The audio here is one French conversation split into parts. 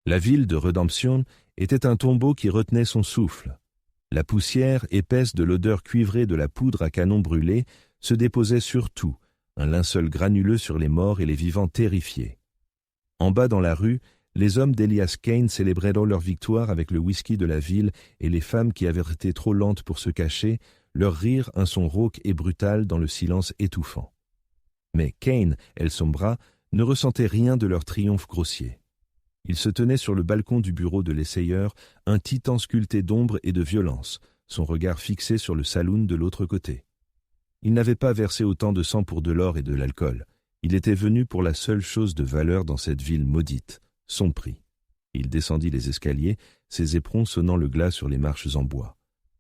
La ville de Redemption était un tombeau qui retenait son souffle. La poussière, épaisse de l'odeur cuivrée de la poudre à canon brûlé, se déposait sur tout, un linceul granuleux sur les morts et les vivants terrifiés. En bas dans la rue, les hommes d'Elias Kane célébraient leur victoire avec le whisky de la ville et les femmes qui avaient été trop lentes pour se cacher, leur rire un son rauque et brutal dans le silence étouffant. Mais Kane, El Sombra, ne ressentait rien de leur triomphe grossier. Il se tenait sur le balcon du bureau de l'essayeur, un titan sculpté d'ombre et de violence, son regard fixé sur le saloon de l'autre côté. Il n'avait pas versé autant de sang pour de l'or et de l'alcool. Il était venu pour la seule chose de valeur dans cette ville maudite, son prix. Il descendit les escaliers, ses éperons sonnant le glas sur les marches en bois.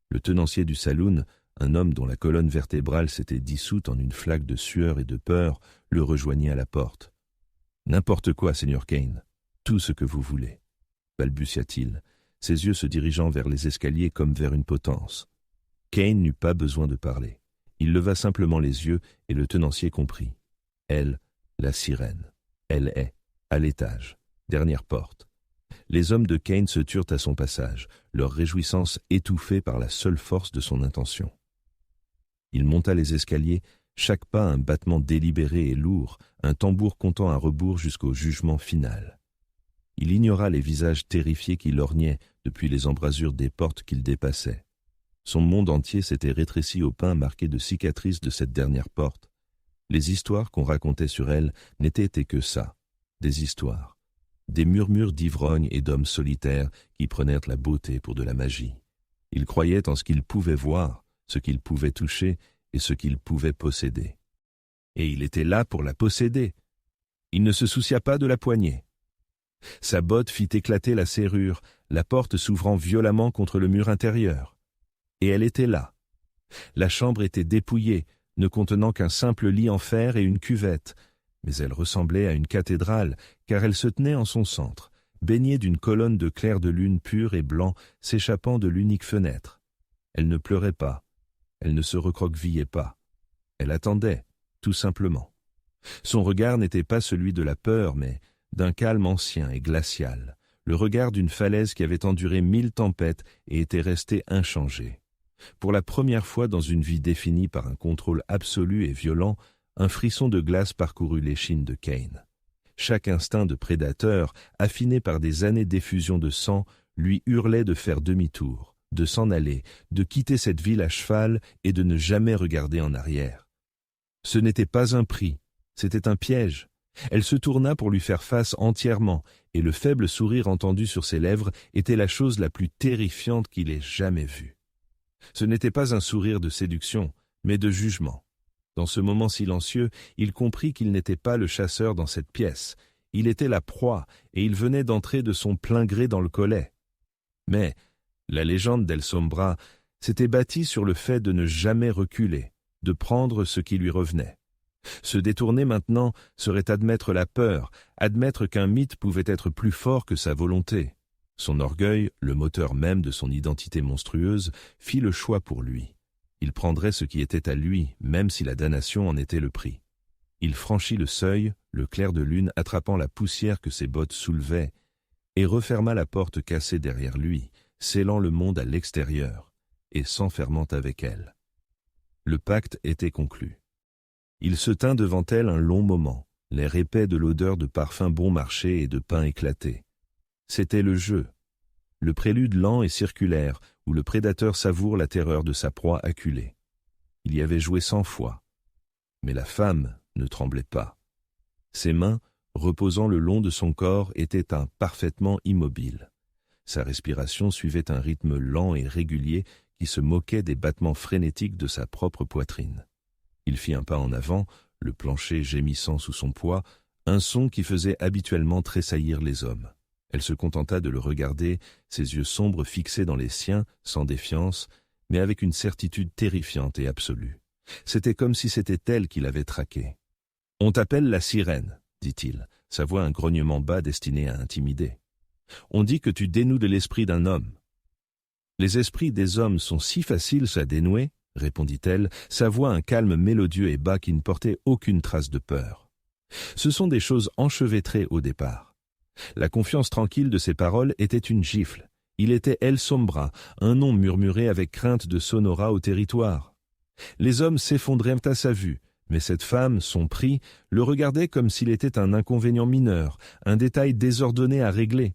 Le tenancier du saloon, un homme dont la colonne vertébrale s'était dissoute en une flaque de sueur et de peur, le rejoignit à la porte. « N'importe quoi, Seigneur Kane, tout ce que vous voulez, » balbutia-t-il, ses yeux se dirigeant vers les escaliers comme vers une potence. Kane n'eut pas besoin de parler. Il leva simplement les yeux et le tenancier comprit. Elle, la sirène. Elle est, à l'étage, dernière porte. Les hommes de Kane se turent à son passage, leur réjouissance étouffée par la seule force de son intention. Il monta les escaliers, chaque pas un battement délibéré et lourd, un tambour comptant à rebours jusqu'au jugement final. Il ignora les visages terrifiés qui lorgnaient depuis les embrasures des portes qu'il dépassait. Son monde entier s'était rétréci au pain marqué de cicatrices de cette dernière porte. Les histoires qu'on racontait sur elle n'étaient été que ça, des histoires, des murmures d'ivrognes et d'hommes solitaires qui prenaient la beauté pour de la magie. Il croyait en ce qu'il pouvait voir, ce qu'il pouvait toucher et ce qu'il pouvait posséder. Et il était là pour la posséder. Il ne se soucia pas de la poignée. Sa botte fit éclater la serrure, la porte s'ouvrant violemment contre le mur intérieur. Et elle était là. La chambre était dépouillée, ne contenant qu'un simple lit en fer et une cuvette, mais elle ressemblait à une cathédrale, car elle se tenait en son centre, baignée d'une colonne de clair de lune pur et blanc s'échappant de l'unique fenêtre. Elle ne pleurait pas, elle ne se recroquevillait pas. Elle attendait, tout simplement. Son regard n'était pas celui de la peur, mais d'un calme ancien et glacial, le regard d'une falaise qui avait enduré 1000 tempêtes et était restée inchangée. Pour la première fois dans une vie définie par un contrôle absolu et violent, un frisson de glace parcourut l'échine de Kane. Chaque instinct de prédateur, affiné par des années d'effusion de sang, lui hurlait de faire demi-tour, de s'en aller, de quitter cette ville à cheval et de ne jamais regarder en arrière. Ce n'était pas un prix, c'était un piège. Elle se tourna pour lui faire face entièrement, et le faible sourire entendu sur ses lèvres était la chose la plus terrifiante qu'il ait jamais vue. Ce n'était pas un sourire de séduction, mais de jugement. Dans ce moment silencieux, il comprit qu'il n'était pas le chasseur dans cette pièce. Il était la proie, et il venait d'entrer de son plein gré dans le collet. Mais la légende d'El Sombra s'était bâtie sur le fait de ne jamais reculer, de prendre ce qui lui revenait. Se détourner maintenant serait admettre la peur, admettre qu'un mythe pouvait être plus fort que sa volonté. Son orgueil, le moteur même de son identité monstrueuse, fit le choix pour lui. Il prendrait ce qui était à lui, même si la damnation en était le prix. Il franchit le seuil, le clair de lune attrapant la poussière que ses bottes soulevaient, et referma la porte cassée derrière lui, scellant le monde à l'extérieur, et s'enfermant avec elle. Le pacte était conclu. Il se tint devant elle un long moment, l'air épais de l'odeur de parfum bon marché et de pain éclaté. C'était le jeu, le prélude lent et circulaire où le prédateur savoure la terreur de sa proie acculée. Il y avait joué 100 fois, mais la femme ne tremblait pas. Ses mains, reposant le long de son corps, étaient parfaitement immobiles. Sa respiration suivait un rythme lent et régulier qui se moquait des battements frénétiques de sa propre poitrine. Il fit un pas en avant, le plancher gémissant sous son poids, un son qui faisait habituellement tressaillir les hommes. Elle se contenta de le regarder, ses yeux sombres fixés dans les siens, sans défiance, mais avec une certitude terrifiante et absolue. C'était comme si c'était elle qui l'avait traqué. « On t'appelle la sirène, » dit-il, sa voix un grognement bas destiné à intimider. « On dit que tu dénoues de l'esprit d'un homme. »« Les esprits des hommes sont si faciles à dénouer, » répondit-elle, sa voix un calme mélodieux et bas qui ne portait aucune trace de peur. « Ce sont des choses enchevêtrées au départ. La confiance tranquille de ses paroles était une gifle. Il était El Sombra, un nom murmuré avec crainte de Sonora au territoire. Les hommes s'effondraient à sa vue, mais cette femme, son prix, le regardait comme s'il était un inconvénient mineur, un détail désordonné à régler.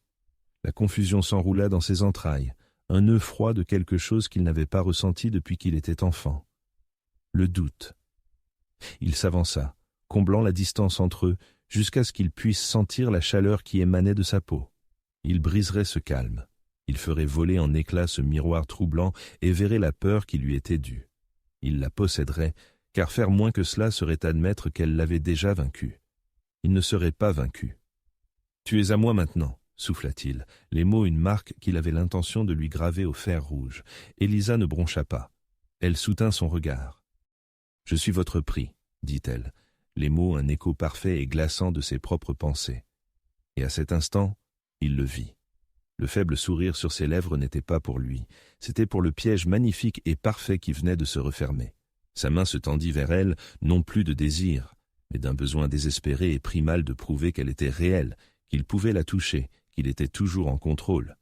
La confusion s'enroula dans ses entrailles, un nœud froid de quelque chose qu'il n'avait pas ressenti depuis qu'il était enfant. Le doute. Il s'avança, comblant la distance entre eux, jusqu'à ce qu'il puisse sentir la chaleur qui émanait de sa peau. Il briserait ce calme. Il ferait voler en éclats ce miroir troublant et verrait la peur qui lui était due. Il la posséderait, car faire moins que cela serait admettre qu'elle l'avait déjà vaincu. Il ne serait pas vaincu. « Tu es à moi maintenant », souffla-t-il, les mots une marque qu'il avait l'intention de lui graver au fer rouge. Élisa ne broncha pas. Elle soutint son regard. « Je suis votre prix », dit-elle, les mots un écho parfait et glaçant de ses propres pensées. Et à cet instant, il le vit. Le faible sourire sur ses lèvres n'était pas pour lui, c'était pour le piège magnifique et parfait qui venait de se refermer. Sa main se tendit vers elle, non plus de désir, mais d'un besoin désespéré et primal de prouver qu'elle était réelle, qu'il pouvait la toucher, qu'il était toujours en contrôle.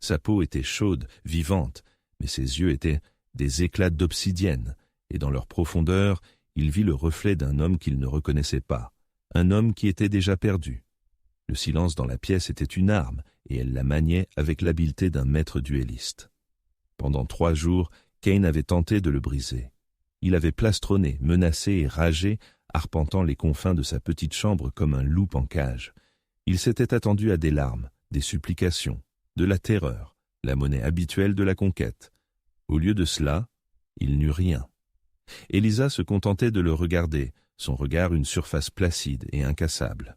Sa peau était chaude, vivante, mais ses yeux étaient des éclats d'obsidienne, et dans leur profondeur, il vit le reflet d'un homme qu'il ne reconnaissait pas, un homme qui était déjà perdu. Le silence dans la pièce était une arme, et elle la maniait avec l'habileté d'un maître duelliste. Pendant 3 jours, Kane avait tenté de le briser. Il avait plastronné, menacé et ragé, arpentant les confins de sa petite chambre comme un loup en cage. Il s'était attendu à des larmes, des supplications, de la terreur, la monnaie habituelle de la conquête. Au lieu de cela, il n'eut rien. Élisa se contentait de le regarder, son regard une surface placide et incassable.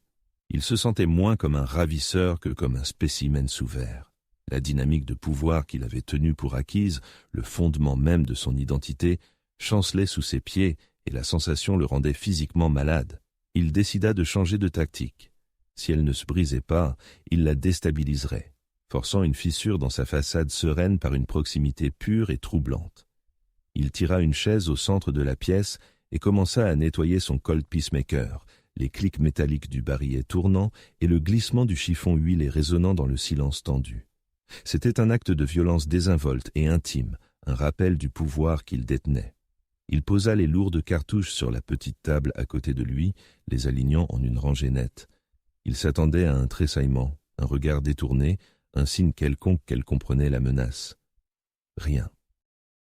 Il se sentait moins comme un ravisseur que comme un spécimen sous verre. La dynamique de pouvoir qu'il avait tenue pour acquise, le fondement même de son identité, chancelait sous ses pieds et la sensation le rendait physiquement malade. Il décida de changer de tactique. Si elle ne se brisait pas, il la déstabiliserait, forçant une fissure dans sa façade sereine par une proximité pure et troublante. Il tira une chaise au centre de la pièce et commença à nettoyer son Colt Peacemaker, les clics métalliques du barillet tournant et le glissement du chiffon huilé résonnant dans le silence tendu. C'était un acte de violence désinvolte et intime, un rappel du pouvoir qu'il détenait. Il posa les lourdes cartouches sur la petite table à côté de lui, les alignant en une rangée nette. Il s'attendait à un tressaillement, un regard détourné, un signe quelconque qu'elle comprenait la menace. Rien.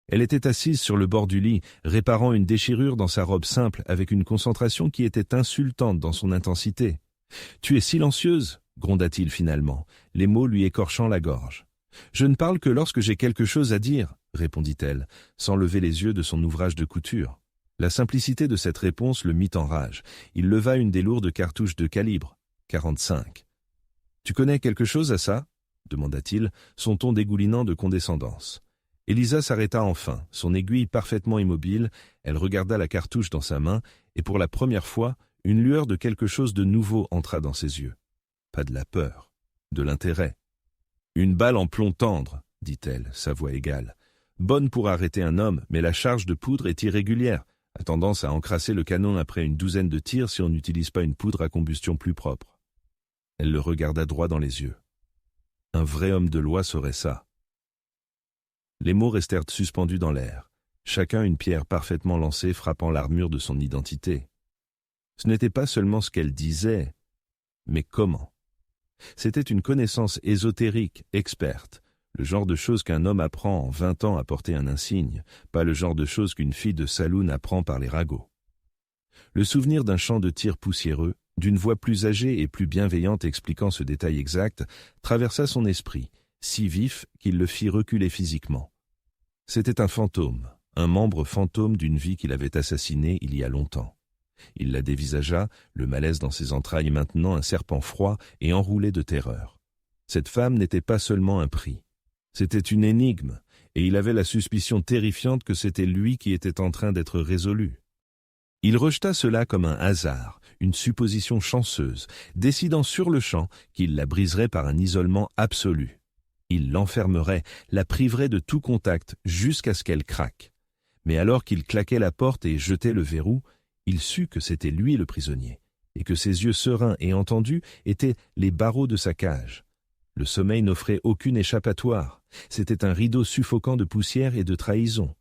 Elle était assise sur le bord du lit, réparant une déchirure dans sa robe simple avec une concentration qui était insultante dans son intensité. « Tu es silencieuse » gronda-t-il finalement, les mots lui écorchant la gorge. « Je ne parle que lorsque j'ai quelque chose à dire » répondit-elle, sans lever les yeux de son ouvrage de couture. La simplicité de cette réponse le mit en rage. Il leva une des lourdes cartouches de calibre, 45. « Tu connais quelque chose à ça » demanda-t-il, son ton dégoulinant de condescendance. Élisa s'arrêta enfin, son aiguille parfaitement immobile, elle regarda la cartouche dans sa main, et pour la première fois, une lueur de quelque chose de nouveau entra dans ses yeux. Pas de la peur, de l'intérêt. « Une balle en plomb tendre, » dit-elle, sa voix égale. « Bonne pour arrêter un homme, mais la charge de poudre est irrégulière, a tendance à encrasser le canon après une 12aine de tirs si on n'utilise pas une poudre à combustion plus propre. » Elle le regarda droit dans les yeux. Un vrai homme de loi saurait ça. Les mots restèrent suspendus dans l'air, chacun une pierre parfaitement lancée frappant l'armure de son identité. Ce n'était pas seulement ce qu'elle disait, mais comment. C'était une connaissance ésotérique, experte, le genre de choses qu'un homme apprend en 20 ans à porter un insigne, pas le genre de choses qu'une fille de saloon apprend par les ragots. Le souvenir d'un champ de tir poussiéreux, d'une voix plus âgée et plus bienveillante expliquant ce détail exact, traversa son esprit, si vif qu'il le fit reculer physiquement. C'était un fantôme, un membre fantôme d'une vie qu'il avait assassinée il y a longtemps. Il la dévisagea, le malaise dans ses entrailles maintenant un serpent froid et enroulé de terreur. Cette femme n'était pas seulement un prix. C'était une énigme, et il avait la suspicion terrifiante que c'était lui qui était en train d'être résolu. Il rejeta cela comme un hasard, une supposition chanceuse, décidant sur le champ qu'il la briserait par un isolement absolu. Il l'enfermerait, la priverait de tout contact jusqu'à ce qu'elle craque. Mais alors qu'il claquait la porte et jetait le verrou, il sut que c'était lui le prisonnier. et que ses yeux sereins et entendus étaient les barreaux de sa cage. Le sommeil n'offrait aucune échappatoire. C'était un rideau suffocant de poussière et de trahison.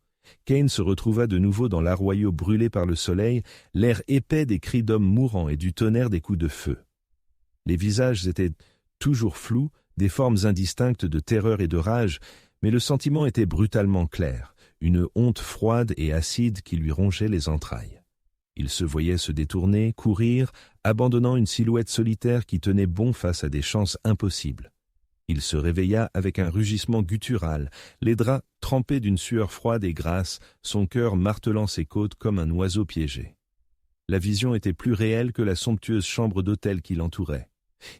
Kane se retrouva de nouveau dans l'arroyau brûlé par le soleil, l'air épais des cris d'hommes mourants et du tonnerre des coups de feu. Les visages étaient toujours flous, des formes indistinctes de terreur et de rage, mais le sentiment était brutalement clair, une honte froide et acide qui lui rongeait les entrailles. Il se voyait se détourner, courir, abandonnant une silhouette solitaire qui tenait bon face à des chances impossibles. Il se réveilla avec un rugissement guttural, les draps trempés d'une sueur froide et grasse, son cœur martelant ses côtes comme un oiseau piégé. La vision était plus réelle que la somptueuse chambre d'hôtel qui l'entourait.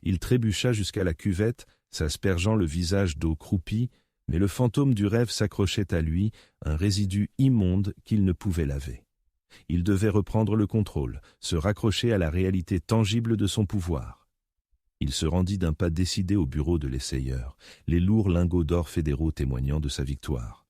Il trébucha jusqu'à la cuvette, s'aspergeant le visage d'eau croupie, mais le fantôme du rêve s'accrochait à lui, un résidu immonde qu'il ne pouvait laver. Il devait reprendre le contrôle, se raccrocher à la réalité tangible de son pouvoir. Il se rendit d'un pas décidé au bureau de l'essayeur, les lourds lingots d'or fédéraux témoignant de sa victoire.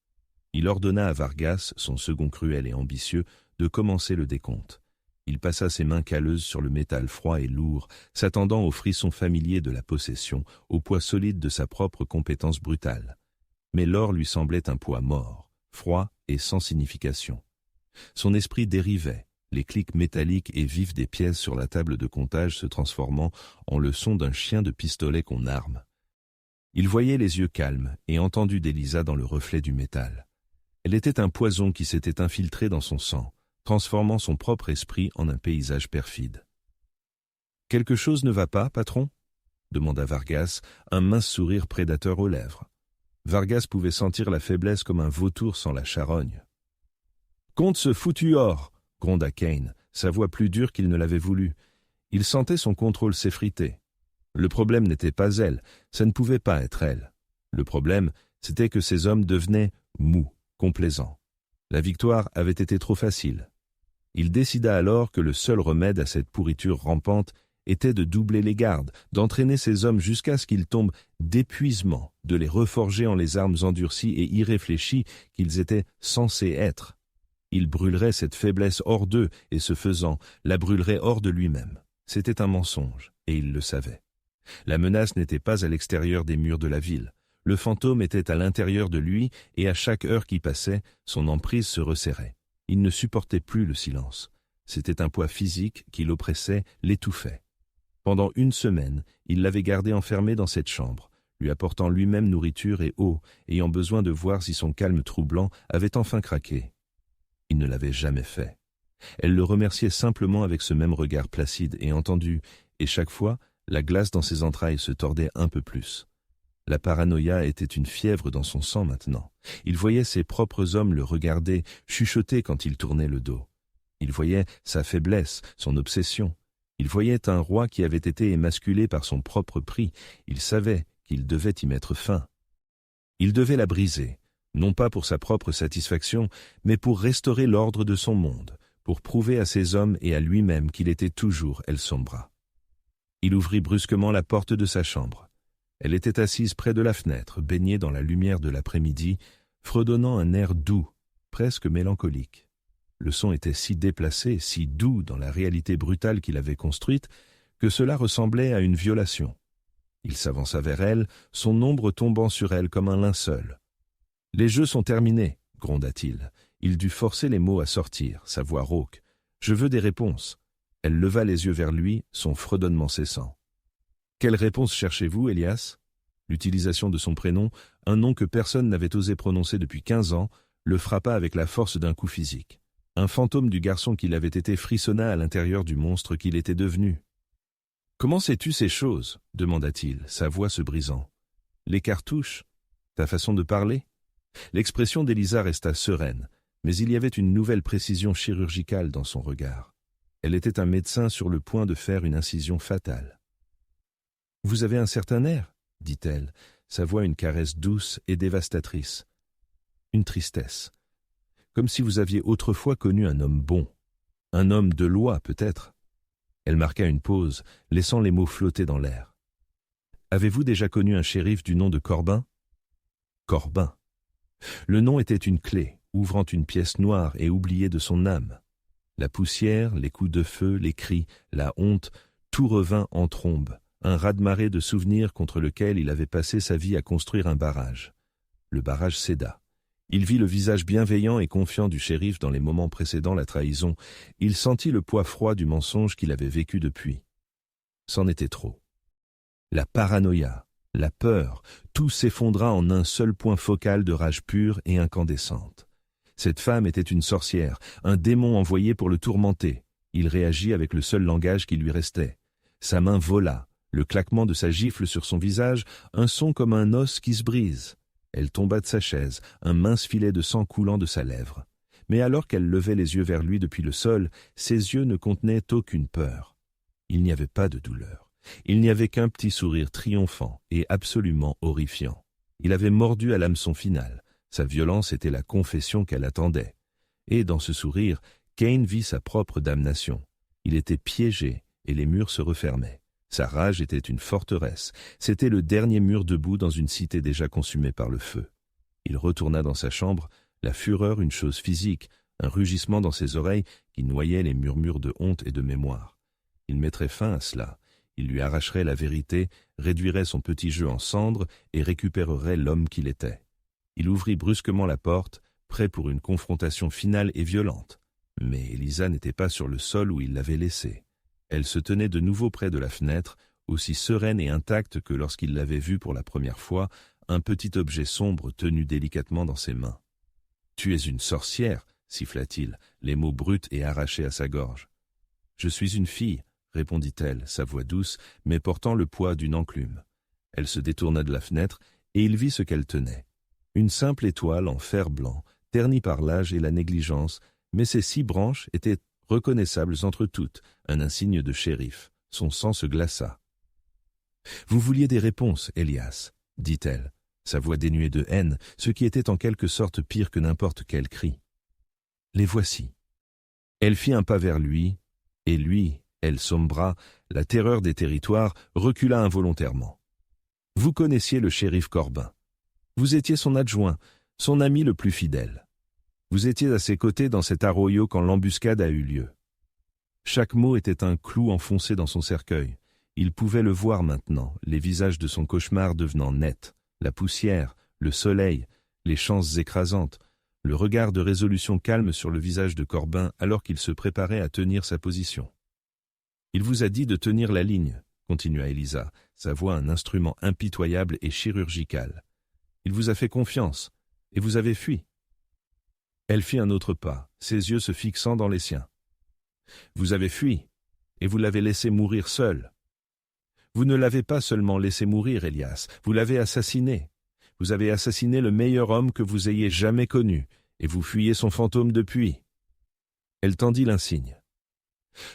Il ordonna à Vargas, son second cruel et ambitieux, de commencer le décompte. Il passa ses mains calleuses sur le métal froid et lourd, s'attendant aux frissons familiers de la possession, au poids solide de sa propre compétence brutale. Mais l'or lui semblait un poids mort, froid et sans signification. Son esprit dérivait, les clics métalliques et vifs des pièces sur la table de comptage se transformant en le son d'un chien de pistolet qu'on arme. Il voyait les yeux calmes et entendu d'Elisa dans le reflet du métal. Elle était un poison qui s'était infiltré dans son sang, transformant son propre esprit en un paysage perfide. « Quelque chose ne va pas, patron ?» demanda Vargas, un mince sourire prédateur aux lèvres. Vargas pouvait sentir la faiblesse comme un vautour sans la charogne. « Compte ce foutu or !» gronda Kane, sa voix plus dure qu'il ne l'avait voulu. Il sentait son contrôle s'effriter. Le problème n'était pas elle, ça ne pouvait pas être elle. Le problème, c'était que ces hommes devenaient mous, complaisants. La victoire avait été trop facile. Il décida alors que le seul remède à cette pourriture rampante était de doubler les gardes, d'entraîner ces hommes jusqu'à ce qu'ils tombent d'épuisement, de les reforger en les armes endurcies et irréfléchies qu'ils étaient censés être. Il brûlerait cette faiblesse hors d'eux et, ce faisant, la brûlerait hors de lui-même. C'était un mensonge, et il le savait. La menace n'était pas à l'extérieur des murs de la ville. Le fantôme était à l'intérieur de lui, et à chaque heure qui passait, son emprise se resserrait. Il ne supportait plus le silence. C'était un poids physique qui l'oppressait, l'étouffait. Pendant une semaine, il l'avait gardé enfermé dans cette chambre, lui apportant lui-même nourriture et eau, ayant besoin de voir si son calme troublant avait enfin craqué. Il ne l'avait jamais fait. Elle le remerciait simplement avec ce même regard placide et entendu, et chaque fois, la glace dans ses entrailles se tordait un peu plus. La paranoïa était une fièvre dans son sang maintenant. Il voyait ses propres hommes le regarder, chuchoter quand il tournait le dos. Il voyait sa faiblesse, son obsession. Il voyait un roi qui avait été émasculé par son propre prix. Il savait qu'il devait y mettre fin. Il devait la briser, non pas pour sa propre satisfaction, mais pour restaurer l'ordre de son monde, pour prouver à ses hommes et à lui-même qu'il était toujours El Sombra. Il ouvrit brusquement la porte de sa chambre. Elle était assise près de la fenêtre, baignée dans la lumière de l'après-midi, fredonnant un air doux, presque mélancolique. Le son était si déplacé, si doux dans la réalité brutale qu'il avait construite, que cela ressemblait à une violation. Il s'avança vers elle, son ombre tombant sur elle comme un linceul. « Les jeux sont terminés », gronda-t-il. Il dut forcer les mots à sortir, sa voix rauque. « Je veux des réponses. » Elle leva les yeux vers lui, son fredonnement cessant. « Quelle réponse cherchez-vous, Elias ?» L'utilisation de son prénom, un nom que personne n'avait osé prononcer depuis 15 ans, le frappa avec la force d'un coup physique. Un fantôme du garçon qu'il avait été frissonna à l'intérieur du monstre qu'il était devenu. « Comment sais-tu ces choses ?» demanda-t-il, sa voix se brisant. « Les cartouches ? Ta façon de parler ?» L'expression d'Elisa resta sereine, mais il y avait une nouvelle précision chirurgicale dans son regard. Elle était un médecin sur le point de faire une incision fatale. « Vous avez un certain air ?» dit-elle, sa voix une caresse douce et dévastatrice. Une tristesse. Comme si vous aviez autrefois connu un homme bon. Un homme de loi, peut-être. Elle marqua une pause, laissant les mots flotter dans l'air. Avez-vous déjà connu un shérif du nom de Corbin ? Corbin. Le nom était une clé, ouvrant une pièce noire et oubliée de son âme. La poussière, les coups de feu, les cris, la honte, tout revint en trombe, un raz-de-marée de souvenirs contre lequel il avait passé sa vie à construire un barrage. Le barrage céda. Il vit le visage bienveillant et confiant du shérif dans les moments précédant la trahison. Il sentit le poids froid du mensonge qu'il avait vécu depuis. C'en était trop. La paranoïa, la peur, tout s'effondra en un seul point focal de rage pure et incandescente. Cette femme était une sorcière, un démon envoyé pour le tourmenter. Il réagit avec le seul langage qui lui restait. Sa main vola, le claquement de sa gifle sur son visage, un son comme un os qui se brise. Elle tomba de sa chaise, un mince filet de sang coulant de sa lèvre. Mais alors qu'elle levait les yeux vers lui depuis le sol, ses yeux ne contenaient aucune peur. Il n'y avait pas de douleur. Il n'y avait qu'un petit sourire triomphant et absolument horrifiant. Il avait mordu à l'hameçon final. Sa violence était la confession qu'elle attendait. Et dans ce sourire, Cain vit sa propre damnation. Il était piégé et les murs se refermaient. Sa rage était une forteresse. C'était le dernier mur debout dans une cité déjà consumée par le feu. Il retourna dans sa chambre, la fureur une chose physique, un rugissement dans ses oreilles qui noyait les murmures de honte et de mémoire. Il mettrait fin à cela. Il lui arracherait la vérité, réduirait son petit jeu en cendres et récupérerait l'homme qu'il était. Il ouvrit brusquement la porte, prêt pour une confrontation finale et violente. Mais Elisa n'était pas sur le sol où il l'avait laissée. Elle se tenait de nouveau près de la fenêtre, aussi sereine et intacte que lorsqu'il l'avait vue pour la première fois, un petit objet sombre tenu délicatement dans ses mains. « Tu es une sorcière !» siffla-t-il, les mots bruts et arrachés à sa gorge. « Je suis une fille !» répondit-elle, sa voix douce, mais portant le poids d'une enclume. Elle se détourna de la fenêtre, et il vit ce qu'elle tenait. Une simple étoile en fer blanc, ternie par l'âge et la négligence, mais ses 6 branches étaient reconnaissables entre toutes, un insigne de shérif. Son sang se glaça. « Vous vouliez des réponses, Elias, dit-elle, sa voix dénuée de haine, ce qui était en quelque sorte pire que n'importe quel cri. Les voici. Elle fit un pas vers lui, et lui, elle sombra, la terreur des territoires, recula involontairement. Vous connaissiez le shérif Corbin. Vous étiez son adjoint, son ami le plus fidèle. Vous étiez à ses côtés dans cet arroyo quand l'embuscade a eu lieu. Chaque mot était un clou enfoncé dans son cercueil. Il pouvait le voir maintenant, les visages de son cauchemar devenant nets, la poussière, le soleil, les chances écrasantes, le regard de résolution calme sur le visage de Corbin alors qu'il se préparait à tenir sa position. « Il vous a dit de tenir la ligne, » continua Elisa, sa voix un instrument impitoyable et chirurgical. « Il vous a fait confiance, et vous avez fui. » Elle fit un autre pas, ses yeux se fixant dans les siens. « Vous avez fui, et vous l'avez laissé mourir seul. Vous ne l'avez pas seulement laissé mourir, Elias, vous l'avez assassiné. Vous avez assassiné le meilleur homme que vous ayez jamais connu, et vous fuyez son fantôme depuis. » Elle tendit l'insigne.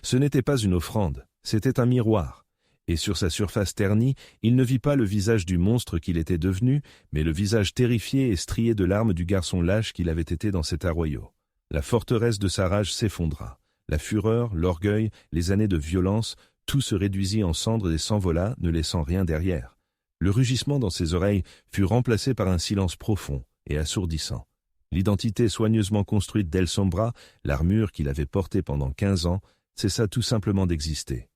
Ce n'était pas une offrande, c'était un miroir, et sur sa surface ternie, il ne vit pas le visage du monstre qu'il était devenu, mais le visage terrifié et strié de larmes du garçon lâche qu'il avait été dans cet arroyo. La forteresse de sa rage s'effondra. La fureur, l'orgueil, les années de violence, tout se réduisit en cendres et s'envola, ne laissant rien derrière. Le rugissement dans ses oreilles fut remplacé par un silence profond et assourdissant. L'identité soigneusement construite d'El Sombra, l'armure qu'il avait portée pendant 15 ans, cessa tout simplement d'exister.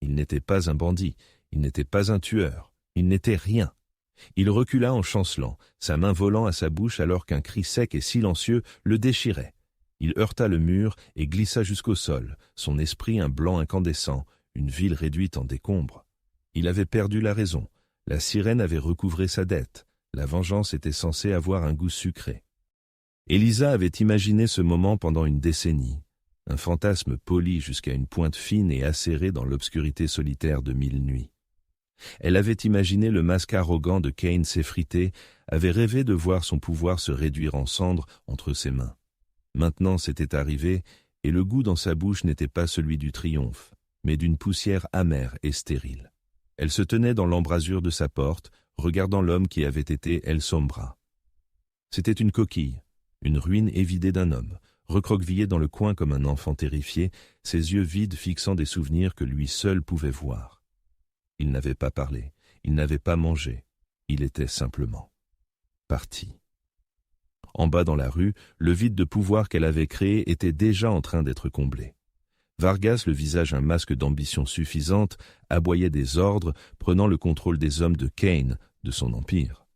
Il n'était pas un bandit, il n'était pas un tueur, il n'était rien. Il recula en chancelant, sa main volant à sa bouche alors qu'un cri sec et silencieux le déchirait. Il heurta le mur et glissa jusqu'au sol, son esprit un blanc incandescent, une ville réduite en décombres. Il avait perdu la raison, la sirène avait recouvré sa dette, la vengeance était censée avoir un goût sucré. Elisa avait imaginé ce moment pendant une décennie, un fantasme poli jusqu'à une pointe fine et acérée dans l'obscurité solitaire de 1000 nuits. Elle avait imaginé le masque arrogant de Cain s'effriter, avait rêvé de voir son pouvoir se réduire en cendres entre ses mains. Maintenant c'était arrivé, et le goût dans sa bouche n'était pas celui du triomphe, mais d'une poussière amère et stérile. Elle se tenait dans l'embrasure de sa porte, regardant l'homme qui avait été El Sombra. C'était une coquille, une ruine évidée d'un homme, recroquevillé dans le coin comme un enfant terrifié, ses yeux vides fixant des souvenirs que lui seul pouvait voir. Il n'avait pas parlé, il n'avait pas mangé, il était simplement parti. En bas dans la rue, le vide de pouvoir qu'elle avait créé était déjà en train d'être comblé. Vargas, le visage un masque d'ambition suffisante, aboyait des ordres, prenant le contrôle des hommes de Kane, de son empire.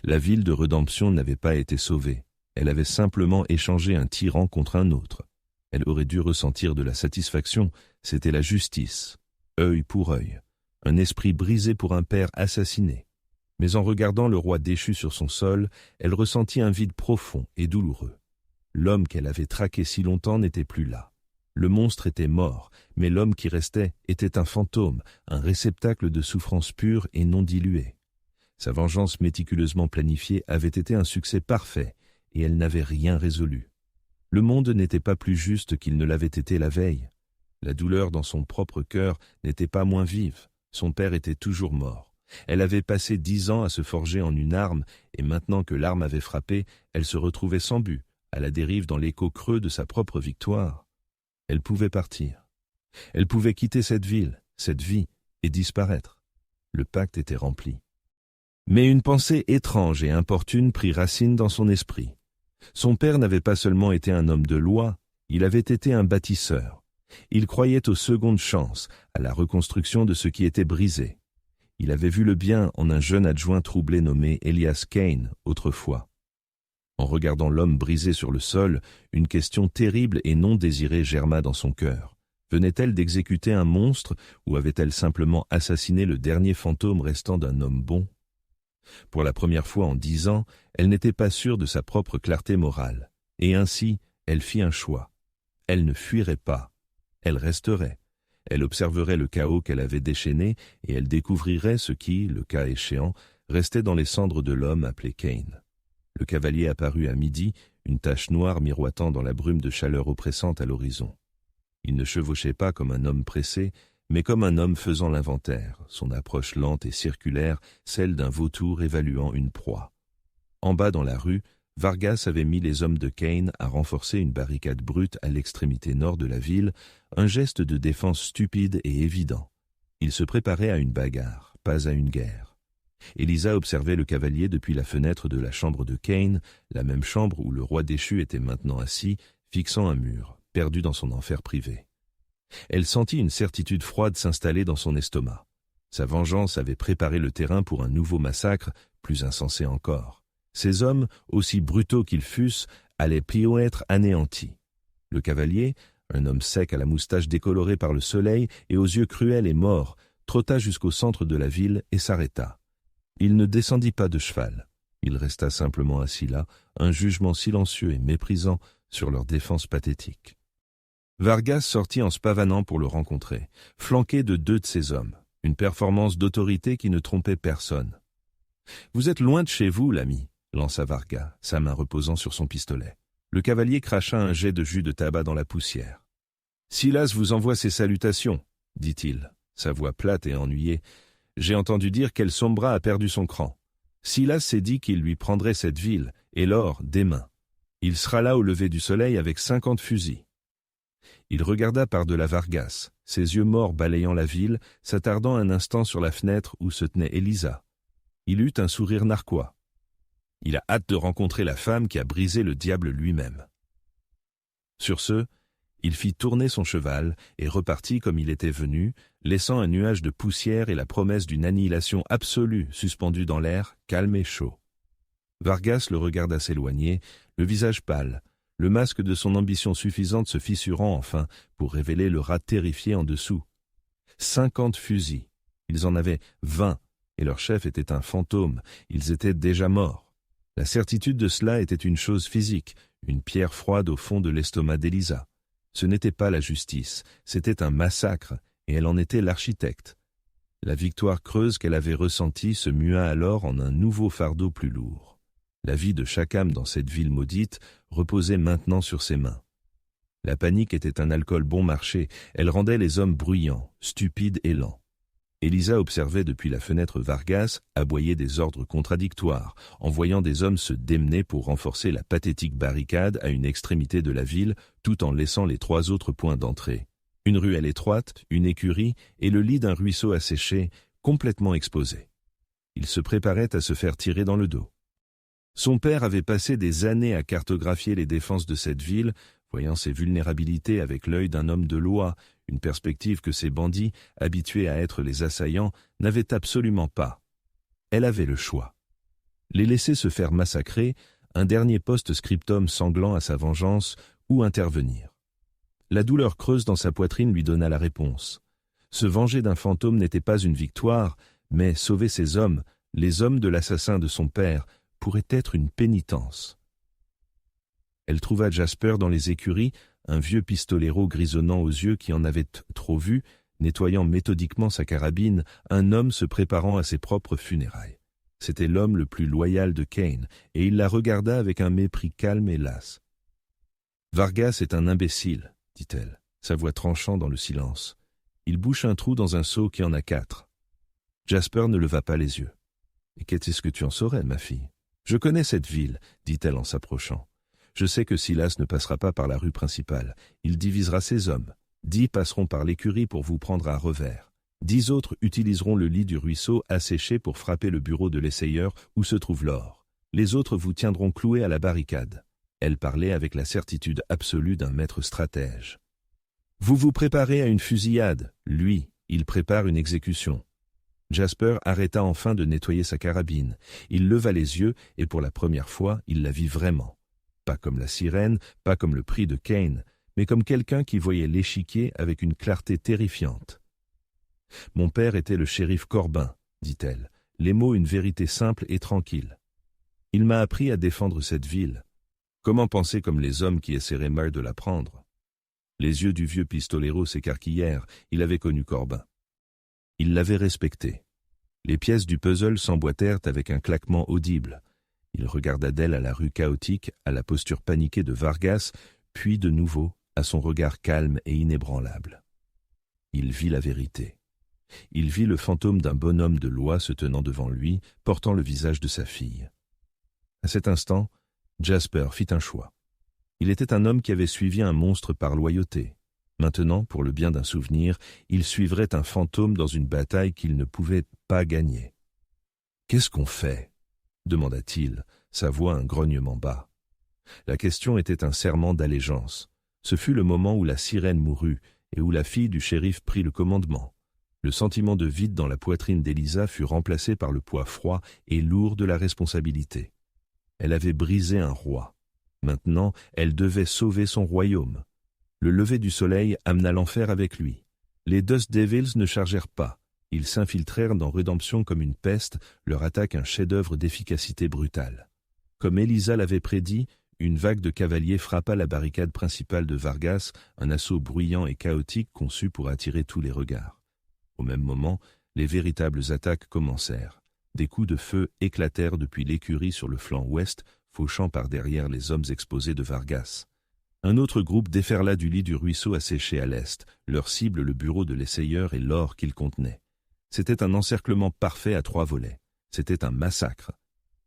La ville de Redemption n'avait pas été sauvée. Elle avait simplement échangé un tyran contre un autre. Elle aurait dû ressentir de la satisfaction, c'était la justice, œil pour œil, un esprit brisé pour un père assassiné. Mais en regardant le roi déchu sur son sol, elle ressentit un vide profond et douloureux. L'homme qu'elle avait traqué si longtemps n'était plus là. Le monstre était mort, mais l'homme qui restait était un fantôme, un réceptacle de souffrance pure et non diluée. Sa vengeance méticuleusement planifiée avait été un succès parfait, et elle n'avait rien résolu. Le monde n'était pas plus juste qu'il ne l'avait été la veille. La douleur dans son propre cœur n'était pas moins vive. Son père était toujours mort. Elle avait passé 10 ans à se forger en une arme, et maintenant que l'arme avait frappé, elle se retrouvait sans but, à la dérive dans l'écho creux de sa propre victoire. Elle pouvait partir. Elle pouvait quitter cette ville, cette vie, et disparaître. Le pacte était rempli. Mais une pensée étrange et importune prit racine dans son esprit. Son père n'avait pas seulement été un homme de loi, il avait été un bâtisseur. Il croyait aux secondes chances, à la reconstruction de ce qui était brisé. Il avait vu le bien en un jeune adjoint troublé nommé Elias Kane, autrefois. En regardant l'homme brisé sur le sol, une question terrible et non désirée germa dans son cœur. Venait-elle d'exécuter un monstre ou avait-elle simplement assassiné le dernier fantôme restant d'un homme bon ? Pour la première fois en 10 ans, elle n'était pas sûre de sa propre clarté morale. Et ainsi, elle fit un choix. Elle ne fuirait pas. Elle resterait. Elle observerait le chaos qu'elle avait déchaîné et elle découvrirait ce qui, le cas échéant, restait dans les cendres de l'homme appelé Kane. Le cavalier apparut à midi, une tache noire miroitant dans la brume de chaleur oppressante à l'horizon. Il ne chevauchait pas comme un homme pressé, mais comme un homme faisant l'inventaire, son approche lente et circulaire, celle d'un vautour évaluant une proie. En bas dans la rue, Vargas avait mis les hommes de Kane à renforcer une barricade brute à l'extrémité nord de la ville, un geste de défense stupide et évident. Il se préparait à une bagarre, pas à une guerre. Elisa observait le cavalier depuis la fenêtre de la chambre de Kane, la même chambre où le roi déchu était maintenant assis, fixant un mur, perdu dans son enfer privé. Elle sentit une certitude froide s'installer dans son estomac. Sa vengeance avait préparé le terrain pour un nouveau massacre, plus insensé encore. Ces hommes, aussi brutaux qu'ils fussent, allaient bientôt être anéantis. Le cavalier, un homme sec à la moustache décolorée par le soleil et aux yeux cruels et morts, trotta jusqu'au centre de la ville et s'arrêta. Il ne descendit pas de cheval. Il resta simplement assis là, un jugement silencieux et méprisant sur leur défense pathétique. Vargas sortit en se pavanant pour le rencontrer, flanqué de 2 de ses hommes, une performance d'autorité qui ne trompait personne. « Vous êtes loin de chez vous, l'ami » lança Vargas, sa main reposant sur son pistolet. Le cavalier cracha un jet de jus de tabac dans la poussière. « Silas vous envoie ses salutations, dit-il, sa voix plate et ennuyée. J'ai entendu dire qu'El-Sombra a perdu son cran. Silas s'est dit qu'il lui prendrait cette ville, et l'or, demain. Il sera là au lever du soleil avec 50 fusils. » Il regarda par-delà Vargas, ses yeux morts balayant la ville, s'attardant un instant sur la fenêtre où se tenait Elisa. Il eut un sourire narquois. Il a hâte de rencontrer la femme qui a brisé le diable lui-même. Sur ce, il fit tourner son cheval et repartit comme il était venu, laissant un nuage de poussière et la promesse d'une annihilation absolue suspendue dans l'air, calme et chaud. Vargas le regarda s'éloigner, le visage pâle, le masque de son ambition suffisante se fissurant enfin pour révéler le rat terrifié en dessous. 50 fusils. Ils en avaient 20, et leur chef était un fantôme. Ils étaient déjà morts. La certitude de cela était une chose physique, une pierre froide au fond de l'estomac d'Elisa. Ce n'était pas la justice, c'était un massacre, et elle en était l'architecte. La victoire creuse qu'elle avait ressentie se mua alors en un nouveau fardeau plus lourd. La vie de chaque âme dans cette ville maudite reposait maintenant sur ses mains. La panique était un alcool bon marché, elle rendait les hommes bruyants, stupides et lents. Elisa observait depuis la fenêtre Vargas aboyer des ordres contradictoires, en voyant des hommes se démener pour renforcer la pathétique barricade à une extrémité de la ville, tout en laissant les 3 autres points d'entrée. Une ruelle étroite, une écurie et le lit d'un ruisseau asséché, complètement exposés. Ils se préparaient à se faire tirer dans le dos. Son père avait passé des années à cartographier les défenses de cette ville, voyant ses vulnérabilités avec l'œil d'un homme de loi, une perspective que ces bandits, habitués à être les assaillants, n'avaient absolument pas. Elle avait le choix. Les laisser se faire massacrer, un dernier post-scriptum sanglant à sa vengeance, ou intervenir. La douleur creuse dans sa poitrine lui donna la réponse. Se venger d'un fantôme n'était pas une victoire, mais sauver ses hommes, les hommes de l'assassin de son père, pourrait être une pénitence. Elle trouva Jasper dans les écuries, un vieux pistolero grisonnant aux yeux qui en avait trop vu, nettoyant méthodiquement sa carabine, un homme se préparant à ses propres funérailles. C'était l'homme le plus loyal de Kane, et il la regarda avec un mépris calme et las. « Vargas est un imbécile, » dit-elle, sa voix tranchant dans le silence. « Il bouche un trou dans un seau qui en a 4. » Jasper ne leva pas les yeux. « Et qu'est-ce que tu en saurais, ma fille ? Je connais cette ville, » dit-elle en s'approchant. « Je sais que Silas ne passera pas par la rue principale. Il divisera ses hommes. 10 passeront par l'écurie pour vous prendre à revers. 10 autres utiliseront le lit du ruisseau asséché pour frapper le bureau de l'essayeur où se trouve l'or. Les autres vous tiendront cloués à la barricade. » Elle parlait avec la certitude absolue d'un maître stratège. « Vous vous préparez à une fusillade. Lui, il prépare une exécution. » Jasper arrêta enfin de nettoyer sa carabine. Il leva les yeux et pour la première fois, il la vit vraiment. Pas comme la sirène, pas comme le prix de Kane, mais comme quelqu'un qui voyait l'échiquier avec une clarté terrifiante. « Mon père était le shérif Corbin, » dit-elle, les mots une vérité simple et tranquille. « Il m'a appris à défendre cette ville. Comment penser comme les hommes qui essaieraient mal de la prendre ?» Les yeux du vieux pistolero s'écarquillèrent, il avait connu Corbin. Il l'avait respecté. Les pièces du puzzle s'emboîtèrent avec un claquement audible. Il regarda d'elle à la rue chaotique, à la posture paniquée de Vargas, puis de nouveau à son regard calme et inébranlable. Il vit la vérité. Il vit le fantôme d'un bonhomme de loi se tenant devant lui, portant le visage de sa fille. À cet instant, Jasper fit un choix. Il était un homme qui avait suivi un monstre par loyauté. Maintenant, pour le bien d'un souvenir, il suivrait un fantôme dans une bataille qu'il ne pouvait pas gagner. « Qu'est-ce qu'on fait ?» demanda-t-il, sa voix un grognement bas. La question était un serment d'allégeance. Ce fut le moment où la sirène mourut et où la fille du shérif prit le commandement. Le sentiment de vide dans la poitrine d'Elisa fut remplacé par le poids froid et lourd de la responsabilité. Elle avait brisé un roi. Maintenant, elle devait sauver son royaume. Le lever du soleil amena l'enfer avec lui. Les Dust Devils ne chargèrent pas. Ils s'infiltrèrent dans Redemption comme une peste, leur attaque un chef-d'œuvre d'efficacité brutale. Comme Elisa l'avait prédit, une vague de cavaliers frappa la barricade principale de Vargas, un assaut bruyant et chaotique conçu pour attirer tous les regards. Au même moment, les véritables attaques commencèrent. Des coups de feu éclatèrent depuis l'écurie sur le flanc ouest, fauchant par derrière les hommes exposés de Vargas. Un autre groupe déferla du lit du ruisseau asséché à l'est, leur cible le bureau de l'essayeur et l'or qu'il contenait. C'était un encerclement parfait à 3 volets. C'était un massacre.